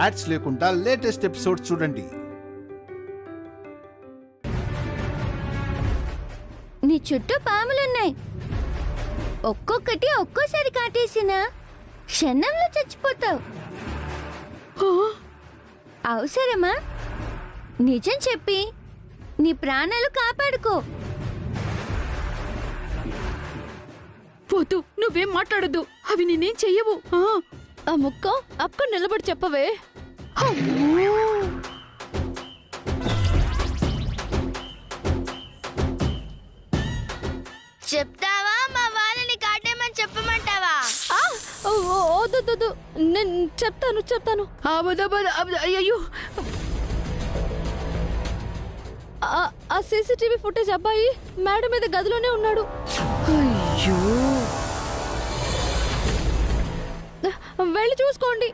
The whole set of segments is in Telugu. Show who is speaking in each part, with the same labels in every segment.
Speaker 1: యాడ్స్ లేకుండా లేటెస్ట్ ఎపిసోడ్స్ చూడండి.
Speaker 2: నీ చుట్టూ పాములున్నాయి. ఒక్కొక్కటి ఒక్కోసారి కాటేసినా క్షణంలో చచ్చిపోతావు. అవసరమా? నిజం చెప్పి నీ ప్రాణాలు కాపాడుకో.
Speaker 3: పోతూ నువ్వేం మాట్లాడద్దు, అవి నేనేం చెయ్యవు. ఆ ముక్క అక్కడ నిలబడి చెప్పవే.
Speaker 2: చెప్తావా? మా వాళ్ళని కాటేమని చెప్పమంటావా?
Speaker 3: వద్దు, నేను చెప్తాను. అయ్యో, ఆ సీసీటీవీ ఫుటేజ్ అబ్బాయి మేడ మీద గదిలోనే ఉన్నాడు. అయ్యో, వెళ్ళి చూసుకోండి.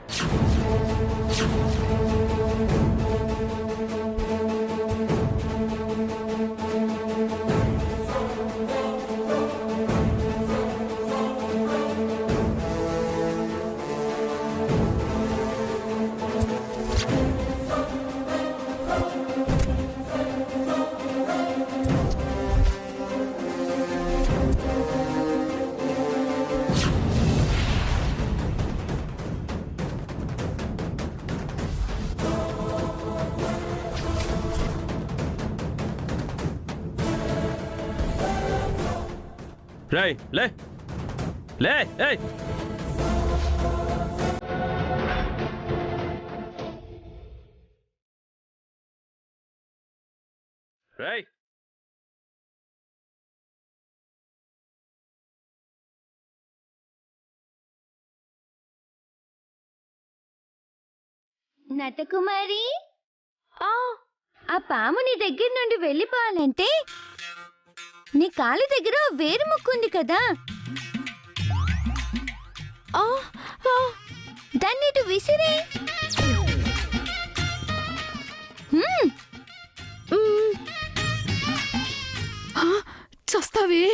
Speaker 4: రేయ్, లే లే, ఏయ్ రేయ్,
Speaker 2: నటకుమారి, ఆ పాము నీ దగ్గర నుండి వెళ్ళిపోవాలంటే నీ కాలు దగ్గర వేరు ముక్కుంది కదా, దాన్ని ఇటు విసిరే.
Speaker 3: చస్తావే.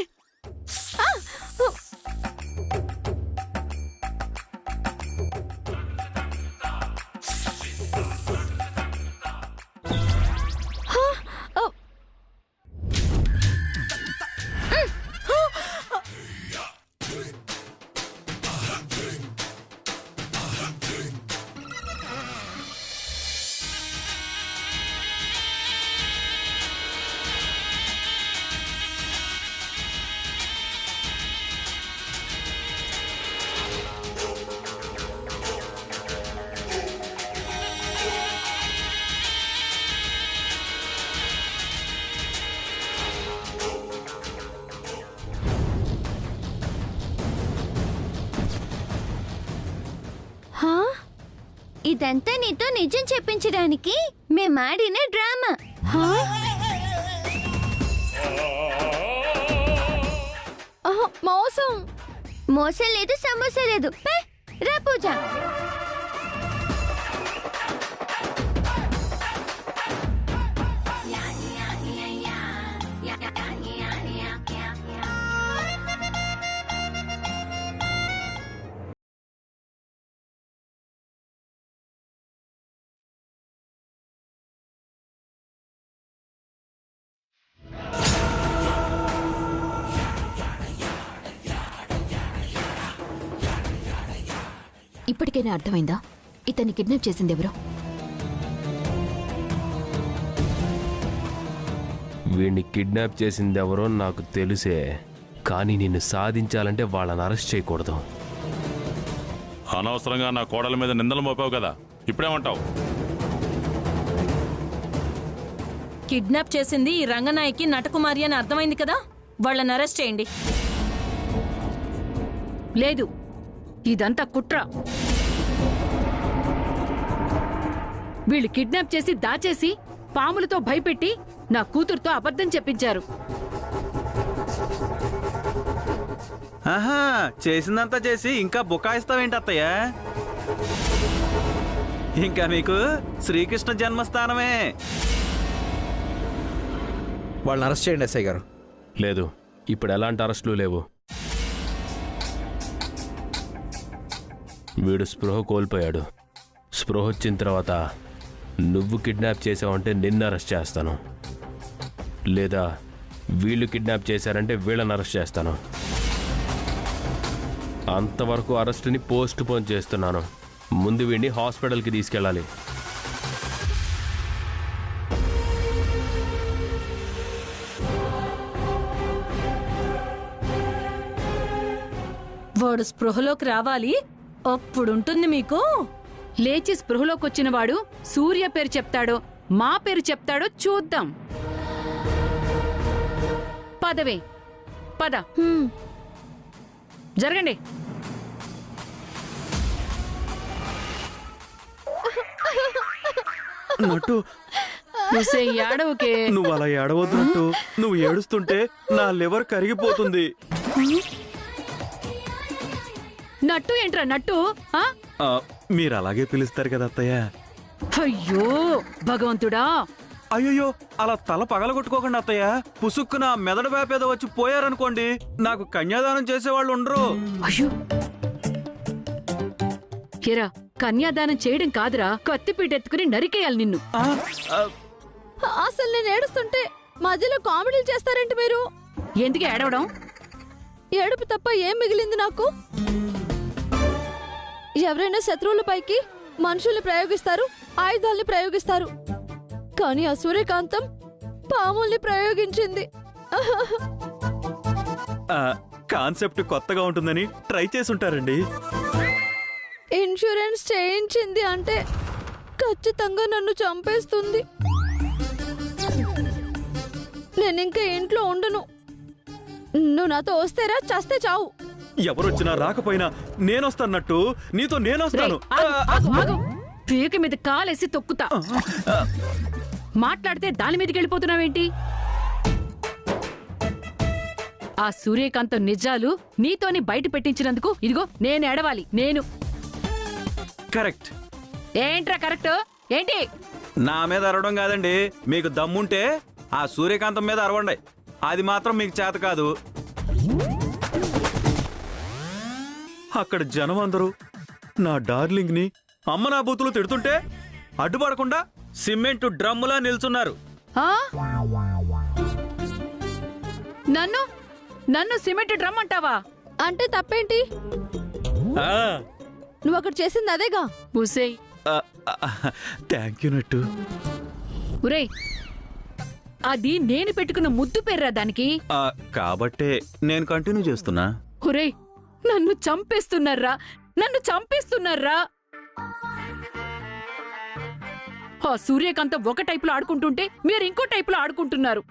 Speaker 2: ఇదంతా నీతో నిజం చెప్పించడానికి మేమాడిన డ్రామా. మోసం లేదు, సమోసా లేదు. రా పూజ.
Speaker 3: ఇప్పటికైనా అర్థమైందా ఇతన్ని కిడ్నాప్ చేసింది ఎవరో?
Speaker 4: వీడిని కిడ్నాప్ చేసింది ఎవరో నాకు తెలుసే, కానీ నిన్ను సాధించాలంటే వాళ్ళని అరెస్ట్ చేయకూడదు.
Speaker 5: అనవసరంగా నా కోడల మీద నిందలు మోపావు కదా, ఇప్పుడేమంటావు?
Speaker 6: కిడ్నాప్ చేసింది ఈ రంగనాయకి నటకుమారి అని అర్థమైంది కదా, వాళ్ళని అరెస్ట్ చేయండి.
Speaker 3: లేదు, ఇదంతా కుట్ర. వీళ్ళు కిడ్నాప్ చేసి దాచేసి పాములతో భయపెట్టి నా కూతురుతో అబద్ధం చెప్పించారు.
Speaker 7: ఆహా, చేసిందంతా చేసి ఇంకా బుకాయిస్తావేంటి అత్తయ్య? ఇంకా మీకు శ్రీకృష్ణ జన్మస్థానమే.
Speaker 8: వాళ్ళని అరెస్ట్ చేయండి ఎస్ఐ గారు.
Speaker 4: లేదు, ఇప్పుడు ఎలాంటి అరెస్టులు లేవు. వీడు స్పృహ కోల్పోయాడు, స్పృహ వచ్చిన తర్వాత నువ్వు కిడ్నాప్ చేసావంటే నిన్ను అరెస్ట్ చేస్తాను, లేదా వీళ్ళు కిడ్నాప్ చేశారంటే వీళ్ళని అరెస్ట్ చేస్తాను. అంతవరకు అరెస్ట్ని పోస్ట్ పోన్ చేస్తున్నాను. ముందు వీడిని హాస్పిటల్కి తీసుకెళ్ళాలి.
Speaker 6: వాడు స్పృహలోకి రావాలి, అప్పుడుంటుంది మీకు.
Speaker 3: లేచి స్పృహలోకి వచ్చిన వాడు సూర్య పేరు చెప్తాడో మా పేరు చెప్తాడో చూద్దాం. పదవే పద, జరగండి.
Speaker 7: నట్టు
Speaker 3: ఏడవకే.
Speaker 7: నువ్వు అలా ఏడవద్దు నట్టు. నువ్వు ఏడుస్తుంటే నా లివర్ కరిగిపోతుంది.
Speaker 3: నట్టు ఏంట్రా నట్టు? ఆ?
Speaker 7: మీరు అలాగే పిలుస్తారు కదా అత్తయ్య.
Speaker 3: అయ్యో భగవంతుడా!
Speaker 7: అయ్యో అలా తల పగలగొట్టుకోకండి అత్తయ్య. పుసుక్కున మెదడు వేపేదో వచ్చి పోయారనుకోండి, నాకు కన్యాదానం చేసేవాళ్ళు ఉండరు.
Speaker 3: అయ్యో ఎరా, కన్యాదానం చేయడం కాదురా, కత్తిపీట ఎత్తుకుని నరికేయాలి నిన్ను.
Speaker 2: అసలు నేను ఏడుస్తుంటే మధ్యలో కామెడీలు చేస్తారంటే మీరు.
Speaker 3: ఎందుకు ఏడవడం?
Speaker 2: ఏడుపు తప్ప ఏం మిగిలింది నాకు? ఎవరైనా శత్రువులపైకి మనుషుల్ని ప్రయోగిస్తారు, ఆయుధాల్ని ప్రయోగిస్తారు. కానీ ఆ సూర్యకాంతం పాముల్ని ప్రయోగించింది.
Speaker 7: కాన్సెప్ట్ కొత్తగా ఉంటుందని ట్రై చేసి ఉంటారండి.
Speaker 2: ఇన్సూరెన్స్ చేయించింది అంటే ఖచ్చితంగా నన్ను చంపేస్తుంది. నేను ఇంకా ఇంట్లో ఉండను. నువ్వు నాతో వస్తేరా చస్తే చావు.
Speaker 7: ఎవరొచ్చినా రాకపోయినా నేనొస్తానట్టు. నీతో నేనొస్తాను.
Speaker 3: పీక మీద కాలేసి తొక్కుతా. మాట్లాడితే దాని మీదకి వెళ్ళిపోతున్నావేంటి? ఆ సూర్యకాంతం నిజాలు నీతోని బయట పెట్టించినందుకు ఇదిగో నేను ఎడవాలి. నేను
Speaker 7: కరెక్ట్.
Speaker 3: ఏంట్రా కరెక్ట్? ఏంటి?
Speaker 7: నా మీద అరవడం కాదండి. మీకు దమ్ముంటే ఆ సూర్యకాంతం మీద అరవండి. అది మాత్రం మీకు చేత కాదు. అక్కడ జనం అందరూ నా డార్లింగ్ ని అమ్మ నా బూతులు తిడుతుంటే అడ్డుపడకుండా సిమెంట్ డ్రమ్ములా నిల్చున్నారు.
Speaker 3: ఆ? నన్ను నన్ను సిమెంట్ డ్రమ్ అంటావా?
Speaker 2: అంటే తప్పేంటి? నువ్వు అక్కడ చేసింది అదేగా.
Speaker 3: ఉసేయ్
Speaker 7: థ్యాంక్ యూ నట్టు.
Speaker 3: ఉరేయ్, అది నేను పెట్టుకున్న ముద్దు పేర్రా దానికి.
Speaker 7: కాబట్టే నేను కంటిన్యూ చేస్తున్నా.
Speaker 3: ఒరేయ్, నన్ను చంపేస్తున్నారా, నన్ను చంపేస్తున్నారా. ఆ సూర్యకాంతం ఒక టైపులో ఆడుకుంటుంటే మీరు ఇంకో టైపులో ఆడుకుంటున్నారు.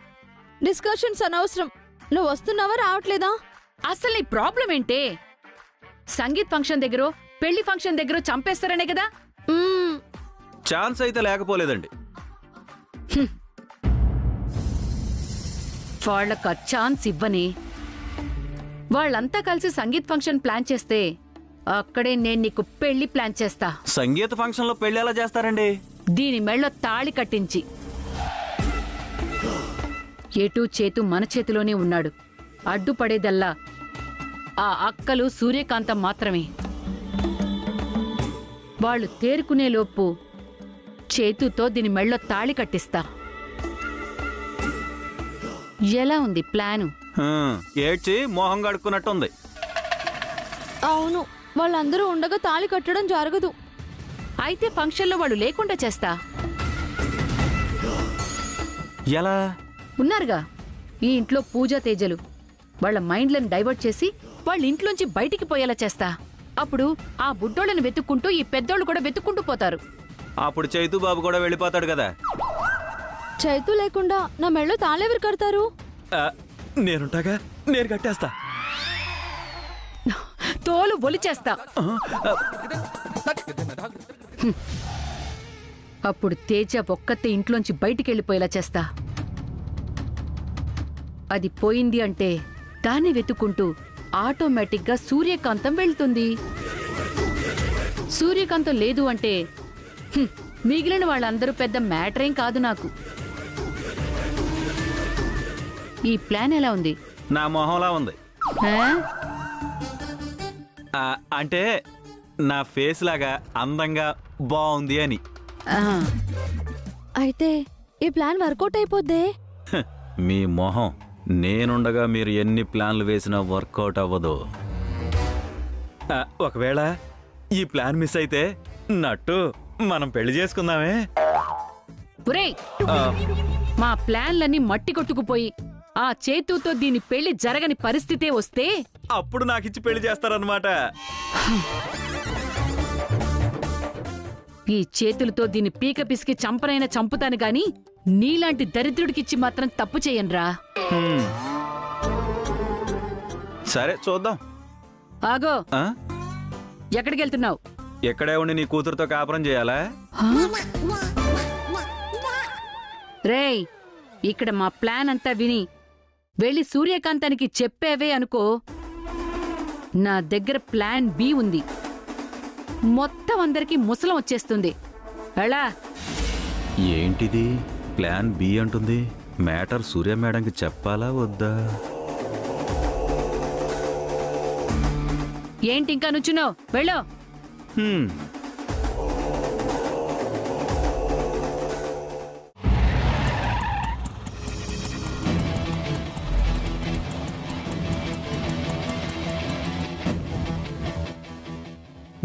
Speaker 2: డిస్కషన్స్ అనవసరం. నువ్వు వస్తున్నావా రావట్లేదా?
Speaker 3: అసలు నీ ప్రాబ్లం ఏంటే? సంగీత్ ఫంక్షన్ దగ్గర, పెళ్లి ఫంక్షన్ దగ్గర చంపేస్తారనే కదా.
Speaker 7: ఛాన్స్ అయితే లేకపోలేదండి.
Speaker 3: వాళ్ళకు ఆ ఛాన్స్ ఇవ్వని. వాళ్ళంతా కలిసి సంగీత్ ఫంక్షన్ ప్లాన్ చేస్తే అక్కడే నేను నీకు పెళ్లి ప్లాన్ చేస్తా.
Speaker 7: సంగీత ఫంక్షన్ లో పెళ్లి ఎలా చేస్తారండి?
Speaker 3: దీని మెళ్ళో తాళి కట్టించి. ఏటూ చేతు మన చేతిలోనే ఉన్నాడు. అడ్డుపడేదల్లా ఆ అక్కలు సూర్యకాంతం మాత్రమే. వాళ్ళు తేరుకునేలోపు చేతుతో దీని మెళ్ళో తాళి కట్టిస్తా. ఎలా ఉంది ప్లాను?
Speaker 7: ఏడ్చి మోహం గడుక్కున్నట్టుంది.
Speaker 2: అవును, వాళ్ళందరూ ఉండగా తాళి కట్టడం జరగదు.
Speaker 3: అయితే ఫంక్షన్లో వాళ్ళు లేకుండా చేస్తా.
Speaker 7: ఎలా?
Speaker 3: ఉన్నారుగా ఈ ఇంట్లో పూజా తేజలు. వాళ్ళ మైండ్లను డైవర్ట్ చేసి వాళ్ళ ఇంట్లోంచి బయటికి పోయేలా చేస్తా. అప్పుడు ఆ బుడ్డోళ్ళని వెతుక్కుంటూ ఈ పెద్దోళ్ళు కూడా వెతుక్కుంటూ పోతారు.
Speaker 7: అప్పుడు చైతు బాబు కూడా వెళ్ళిపోతాడు కదా.
Speaker 2: చైతు లేకుండా నా మెళ్ళో తాళెవరు కడతారు?
Speaker 7: నేనుంటాగా, నేను కట్టేస్తా.
Speaker 3: తోలు ఒలిచేస్తా. అప్పుడు తేజ ఒక్కతే ఇంట్లోంచి బయటికి వెళ్ళిపోయేలా చేస్తా. అది పోయింది అంటే దాన్ని వెతుక్కుంటూ ఆటోమేటిక్గా సూర్యకాంతం వెళ్తుంది. సూర్యకాంతం లేదు అంటే మిగిలిన వాళ్ళందరూ పెద్ద మ్యాటరేం కాదు నాకు. ఈ ప్లాన్ ఎలా ఉంది?
Speaker 7: నా మొహంలా ఉంది.
Speaker 3: ఆ?
Speaker 7: అంటే నా ఫేస్ లాగా అందంగా బాగుంది అని.
Speaker 3: ఆ,
Speaker 2: అయితే ఈ ప్లాన్ వర్కౌట్ అయిపోద్దే.
Speaker 7: మీ మొహం, నేనుండగా మీరు ఎన్ని ప్లాన్లు వేసినా వర్కౌట్ అవ్వదు. ఒకవేళ ఈ ప్లాన్ మిస్ అయితే నట్టు మనం పెళ్లి చేసుకుందామే.
Speaker 3: ఒరేయ్, మా ప్లాన్లన్నీ మట్టి కొట్టుకుపోయి ఆ చేతుతో దీని పెళ్లి జరగని పరిస్థితే వస్తే
Speaker 7: అప్పుడు నాకిచ్చి పెళ్లి చేస్తారన్నమాట.
Speaker 3: ఈ చేతులతో దీన్ని పీక పిసికి చంపనైనా చంపుతాను గాని నీలాంటి దరిద్రుడికిచ్చి మాత్రం తప్పు చెయ్యనురా.
Speaker 7: సరే చూద్దాం.
Speaker 3: ఆగో,
Speaker 7: ఆ?
Speaker 3: ఎక్కడికెళ్తున్నావు?
Speaker 7: ఎక్కడే ఉండి నీ కూతురుతో కాపురం చేయాలా?
Speaker 3: రేయ్, ఇక్కడ మా ప్లాన్ అంతా విని వెళ్ళి సూర్యకాంతానికి చెప్పేవే అనుకో, నా దగ్గర ప్లాన్ బి ఉంది. మొత్తం అందరికీ ముసలం వచ్చేస్తుంది. ఎలా?
Speaker 7: ఏంటిది ప్లాన్ బి అంటుంది? మ్యాటర్ సూర్య మేడంకి చెప్పాలా వద్దా?
Speaker 3: ఏంటి ఇంకా నుంచున్నావు? వెళ్ళు.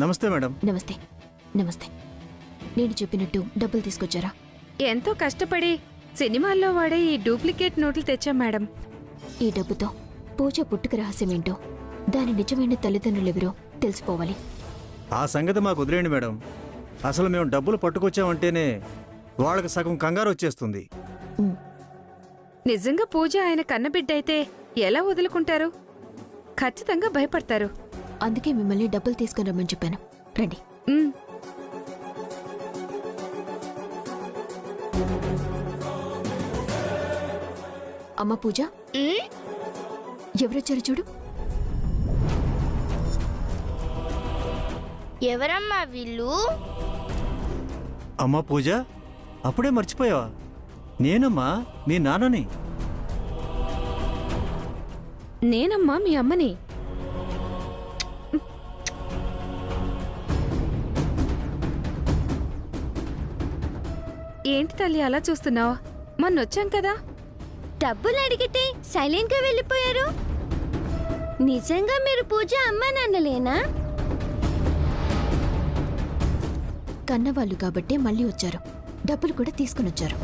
Speaker 1: నమస్తే మేడం.
Speaker 9: నమస్తే. నమస్తే. నేను చెప్పినట్టు డబ్బులు తీసుకొచ్చారా?
Speaker 2: ఎంతో కష్టపడి సినిమాల్లో వాడే ఈ డూప్లికేట్ నోట్లు తెచ్చాం మేడం.
Speaker 9: ఈ డబ్బుతో పూజ పుట్టుక రహస్యమేంటో, దాని నిజమైన తల్లిదండ్రులెవరో తెలిసిపోవాలి.
Speaker 1: ఆ సంగతి మాకు వదిలేండి మేడం. అసలు మేము డబ్బులు పట్టుకొచ్చామంటేనే వాళ్ళకి సగం కంగారు వచ్చేస్తుంది.
Speaker 2: నిజంగా పూజ ఆయన కన్నబిడ్డ అయితే ఎలా వదులుకుంటారు? ఖచ్చితంగా భయపడతారు.
Speaker 9: అందుకే మిమ్మల్ని డబ్బులు తీసుకుని రమ్మని చెప్పాను. రండి.
Speaker 2: ఉమ్.
Speaker 9: అమ్మ పూజ, ఎవరొచ్చారు చూడు.
Speaker 10: ఎవరమ్మా వీళ్ళు?
Speaker 1: అమ్మా పూజ, అప్పుడే మర్చిపోయావా? నేనమ్మా మీ నాన్నని.
Speaker 2: నేనమ్మా మీ అమ్మని. ఏంటి తల్లి అలా చూస్తున్నావు? మొన్నొచ్చాం కదా.
Speaker 10: డబ్బులు అడిగితే సైలెంట్ గా వెళ్ళిపోయారు. నిజంగా మీరు పూజ అమ్మా నాన్నలేనా?
Speaker 9: కన్నవాళ్ళు కాబట్టే మళ్ళీ వచ్చారు. డబ్బులు కూడా తీసుకుని వచ్చారు.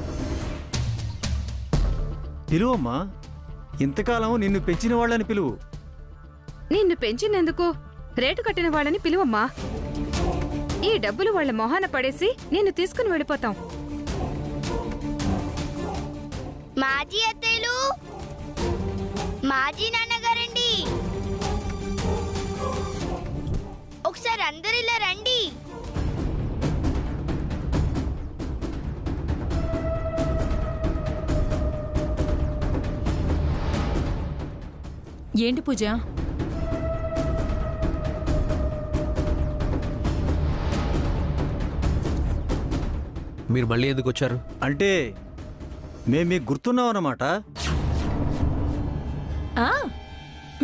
Speaker 1: పిలువమ్మా. ఇంతకాలం నిన్ను పెంచిన వాళ్ళని పిలువు.
Speaker 2: నిన్ను పెంచినందుకు రేటు కట్టిన వాళ్ళని పిలువమ్మా. ఈ డబ్బులు వాళ్ళ మొహాన పడేసి నిన్ను తీసుకుని వెళ్ళిపోతాం.
Speaker 10: మాజీ అత్తయ్యలు, మాజీ నాన్నగారండి, ఒకసారి అందరు ఇలా రండి.
Speaker 6: ఏంటి పూజ?
Speaker 8: మీరు మళ్ళీ ఎందుకు వచ్చారు?
Speaker 1: అంటే మేము మీకు గుర్తున్నామన్నమాట.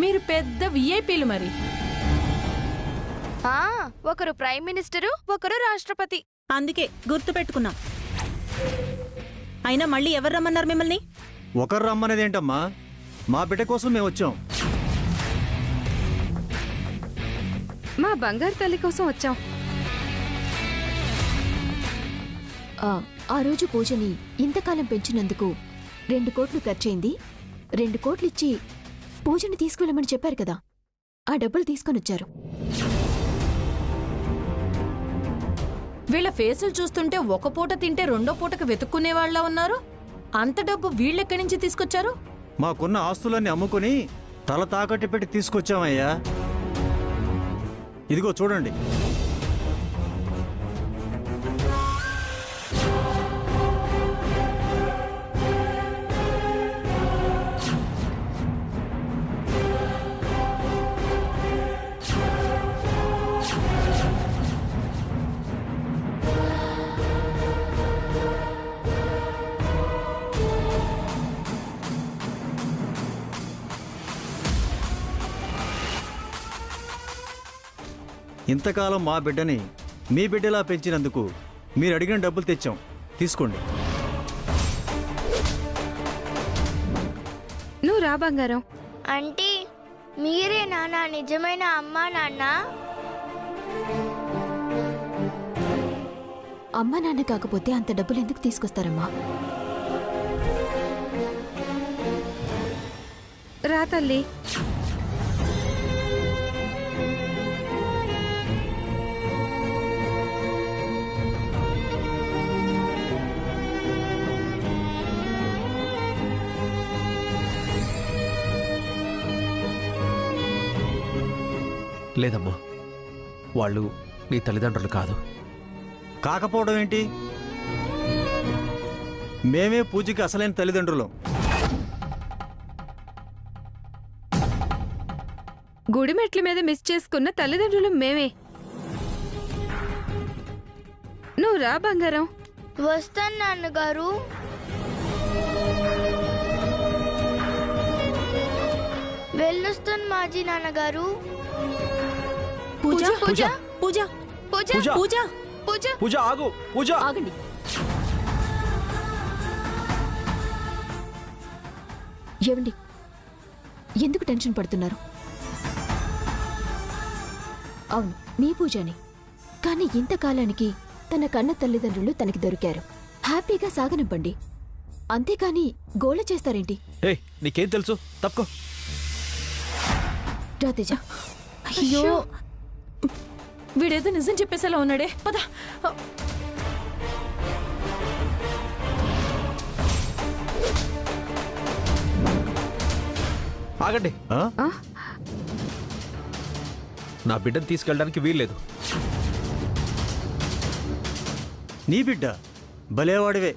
Speaker 6: మీరు పెద్ద విఐపీలు మరి.
Speaker 2: ఒకరు ప్రైమ్ మినిస్టరు, ఒకరు రాష్ట్రపతి.
Speaker 6: అందుకే గుర్తు పెట్టుకున్నాం. అయినా మళ్ళీ ఎవరు రమ్మన్నారు మిమ్మల్ని?
Speaker 1: ఒకరు రమ్మనేది ఏంటమ్మా? మా బిడ్డ కోసం మేము వచ్చాం.
Speaker 2: మా బంగారు తల్లి కోసం వచ్చాం.
Speaker 9: ఆ రోజు పూజని ఇంతకాలం పెంచినందుకు 2 కోట్లు ఖర్చయింది. 2 కోట్లు ఇచ్చి పూజని తీసుకువెళ్ళమని చెప్పారు కదా, ఆ డబ్బులు తీసుకొని వచ్చారు.
Speaker 6: వీళ్ళ ఫేసులు చూస్తుంటే ఒక పూట తింటే రెండో పూటకు వెతుక్కునే వాళ్ళ ఉన్నారు. అంత డబ్బు వీళ్ళెక్కడి నుంచి తీసుకొచ్చారు?
Speaker 1: మాకున్న ఆస్తులన్నీ అమ్ముకుని తల తాకట్టు పెట్టి తీసుకొచ్చామయ్యా. ఇదిగో చూడండి. ఇంతకాలం మా బిడ్డని మీ బిడ్డలా పెంచినందుకు మీరు అడిగిన డబ్బులు తెచ్చాం, తీసుకోండి.
Speaker 2: నువ్వు రా బంగారం.
Speaker 10: ఆంటీ మీరే నాన్న నిజమైన అమ్మా నాన్న?
Speaker 9: అమ్మా నాన్న కాకపోతే అంత డబ్బులు ఎందుకు తీసుకొస్తారమ్మా?
Speaker 2: రా తల్లి.
Speaker 8: లేదమ్మా, వాళ్ళు నీ తల్లిదండ్రులు కాదు.
Speaker 1: కాకపోవడం ఏంటి? మేమే పూజకి అసలైన తల్లిదండ్రులం.
Speaker 2: గుడి మెట్ల మీద మిస్ చేసుకున్న తల్లిదండ్రులు మేమే. నువ్వు రా బంగారం.
Speaker 10: వస్తాను నాన్నగారు. వెళ్ళొస్తాను మాజీ నాన్నగారు.
Speaker 6: పూజ పూజ పూజ
Speaker 2: పూజ
Speaker 8: పూజ
Speaker 6: పూజ
Speaker 2: పూజ
Speaker 8: పూజ ఆగు. పూజ
Speaker 9: ఆగండి. ఏమండి, ఎందుకు టెన్షన్ పడుతున్నారు? అవును, మీ పూజని. కానీ ఇంతకాలానికి తన కన్న తల్లిదండ్రులు తనకి దొరికారు. హ్యాపీగా సాగనివ్వండి, అంతేకాని గోళ చేస్తారేంటి?
Speaker 8: ఏ నీకేం తెలుసు? తప్పుకో.
Speaker 9: రాతేజ,
Speaker 6: అయ్యో వీడేదో నిజం చెప్పేసేలా ఉన్నాడే. పద.
Speaker 8: ఆగండి.
Speaker 1: ఆ?
Speaker 8: నా బిడ్డను తీసుకెళ్ళడానికి వీల్లేదు.
Speaker 1: నీ బిడ్డ భలేవాడివే,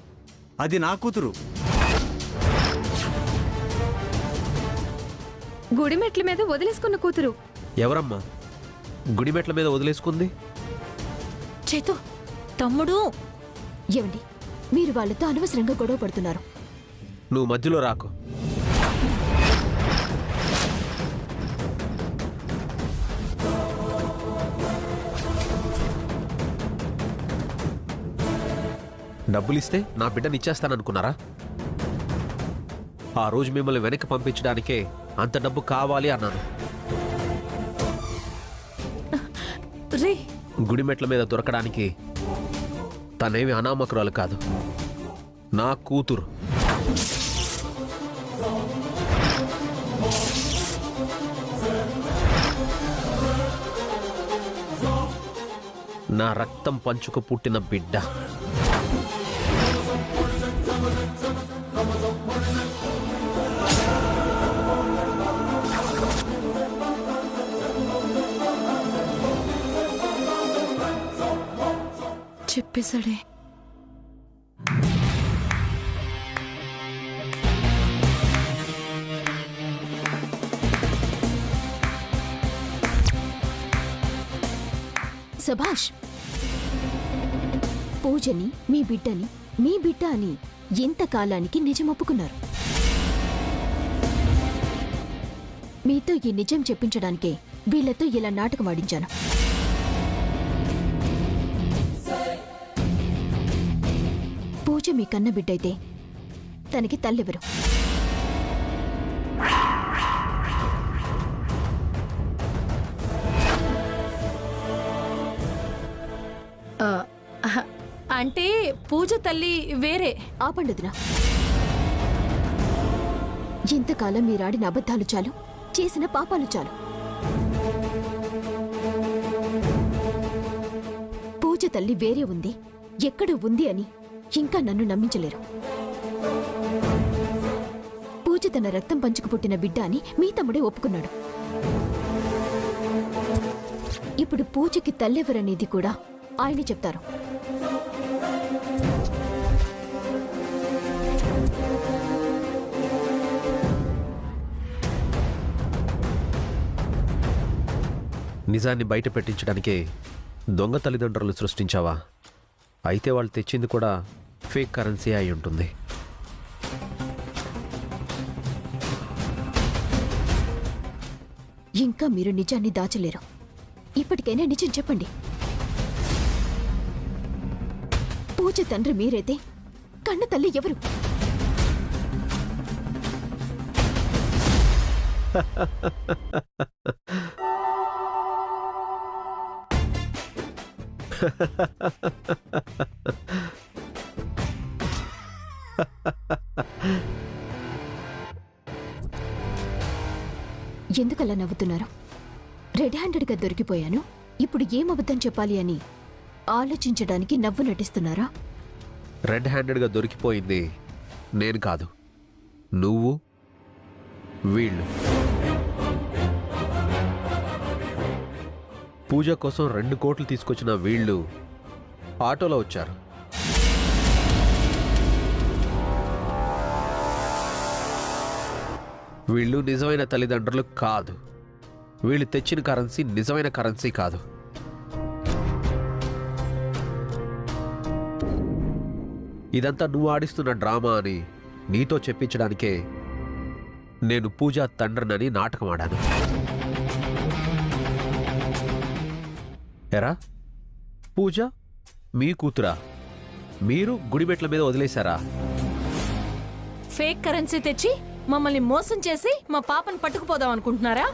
Speaker 1: అది నా కూతురు.
Speaker 2: గుడి మెట్ల మీద వదిలేసుకున్న కూతురు.
Speaker 8: ఎవరమ్మా గుడిమెట్ల మీద వదిలేసుకుంది?
Speaker 6: చేతు తమ్ముడు.
Speaker 9: ఏమండి, మీరు వాళ్ళతో అనవసరంగా గొడవ పడుతున్నారు.
Speaker 8: నువ్వు మధ్యలో రాకు. డబ్బులిస్తే నా బిడ్డని ఇచ్చేస్తాననుకున్నారా? ఆ రోజు మిమ్మల్ని వెనక్కి పంపించడానికే అంత డబ్బు కావాలి అన్నాను.
Speaker 6: రే
Speaker 8: గుడిమెట్ల మీద దొరకడానికి తనేమి అనామకురాలు కాదు, నా కూతురు. నా రక్తం పంచుకు పుట్టిన బిడ్డ.
Speaker 6: చెప్పేశాడే.
Speaker 9: సభాష్. పూజని మీ బిడ్డని మీ బిడ్డ అని ఇంతకాలానికి నిజం ఒప్పుకున్నారు. మీతో ఈ నిజం చెప్పించడానికే వీళ్లతో ఇలా నాటకం ఆడించాను. పూజ మీ కన్న బిడ్డైతే తనకి తల్లెవరు?
Speaker 6: అంటే పూజ తల్లి వేరే.
Speaker 9: ఆపండుదినా. ఇంతకాలం మీరాడిన అబద్ధాలు చాలు, చేసిన పాపాలు చాలు. పూజ తల్లి వేరే ఉంది, ఎక్కడ ఉంది అని ఇంకా నన్ను నమ్మించలేరు. పూజ తన రక్తం పంచుకు పుట్టిన బిడ్డ అని మీ తమ్ముడే ఒప్పుకున్నాడు. ఇప్పుడు పూజకి తల్లెవరనేది కూడా ఆయనే చెప్తారు.
Speaker 8: నిజాన్ని బయట పెట్టించడానికే దొంగ తల్లిదండ్రులు సృష్టించావా? అయితే వాళ్ళు తెచ్చింది కూడా ఫేక్ కరెన్సీ అయి ఉంటుంది.
Speaker 9: ఇంకా మీరు నిజాన్ని దాచలేరు. ఇప్పటికైనా నిజం చెప్పండి. పూజ తండ్రి మీరైతే కన్న తల్లి ఎవరు? ఎందుకలా నవ్వుతున్నారు? రెడ్ హ్యాండెడ్గా దొరికిపోయాను, ఇప్పుడు ఏం అబద్ధం చెప్పాలి అని ఆలోచించడానికి నవ్వు నటిస్తున్నారా?
Speaker 8: రెడ్ హ్యాండెడ్గా దొరికిపోయింది నేను కాదు, నువ్వు, వీళ్ళు. పూజ కోసం 2 కోట్లు తీసుకొచ్చిన వీళ్ళు ఆటోలో వచ్చారు. వీళ్ళు నిజమైన తల్లిదండ్రులు కాదు. వీళ్ళు తెచ్చిన కరెన్సీ నిజమైన కరెన్సీ కాదు. ఇదంతా నువ్వు ఆడిస్తున్న డ్రామా అని నీతో చెప్పించడానికే నేను పూజ తండ్రినని నాటకం ఆడాను. ఎరా పూజ మీ కూతురా? మీరు గుడిమెట్ల మీద వదిలేశారా?
Speaker 6: ఫేక్ కరెన్సీ తెచ్చి మమ్మల్ని మోసం చేసి మా పాపను పట్టుకుపోదాం అనుకుంటున్నారా?